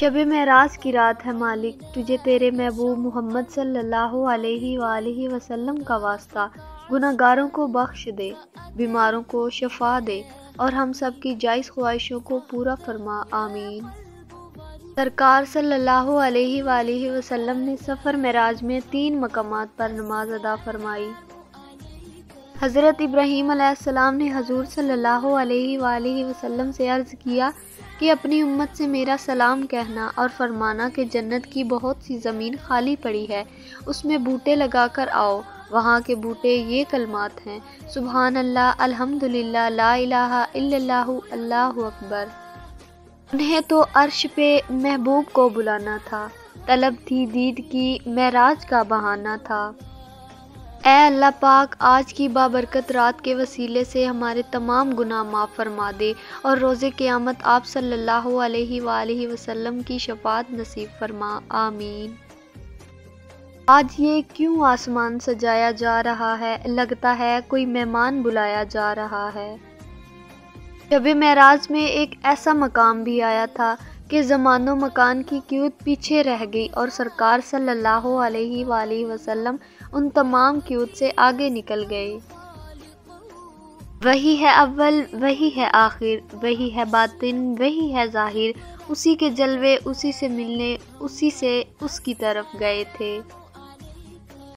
شب معراج کی رات ہے مالک، تجھے تیرے محبوب محمد صلی اللہ علیہ وآلہ وسلم کا واسطہ، گناہگاروں کو بخش دے، بیماروں کو شفا دے اور ہم سب کی جائز خواہشوں کو پورا فرما، آمین۔ سرکار صلی اللہ علیہ وآلہ وسلم نے سفر معراج میں 3 مقامات پر نماز ادا فرمائی۔ حضرت ابراہیم علیہ السلام نے حضور صلی اللہ علیہ وآلہ وسلم سے عرض کیا کہ اپنی امت سے میرا سلام کہنا اور فرمانا کہ جنت کی بہت سی زمین خالی پڑی ہے، اس میں بوٹے لگا کر آؤ۔ وہاں کے بوٹے یہ کلمات ہیں: سبحان اللہ، الحمدللہ، لا الہ الا اللہ، اللہ اکبر۔ انہیں تو عرش پہ محبوب کو بلانا تھا، طلب تھی دید کی، معراج کا بہانہ تھا۔ اے اللہ پاک، آج کی بابرکت رات کے وسیلے سے ہمارے تمام گناہ معاف فرما دے اور روز قیامت آپ صلی اللہ علیہ وآلہ وسلم کی شفاعت نصیب فرما، آمین۔ آج یہ کیوں آسمان سجایا جا رہا ہے؟ لگتا ہے کوئی مہمان بلایا جا رہا ہے۔ شب معراج میں ایک ایسا مقام بھی آیا تھا کہ زمان و مکان کی قیود پیچھے رہ گئی اور سرکار صلی اللہ علیہ وآلہ وسلم ان تمام قیود سے آگے نکل گئے۔ وہی ہے اول، وہی ہے آخر، وہی ہے باطن، وہی ہے ظاہر، اسی کے جلوے اسی سے ملنے، اسی سے اس کی طرف گئے تھے۔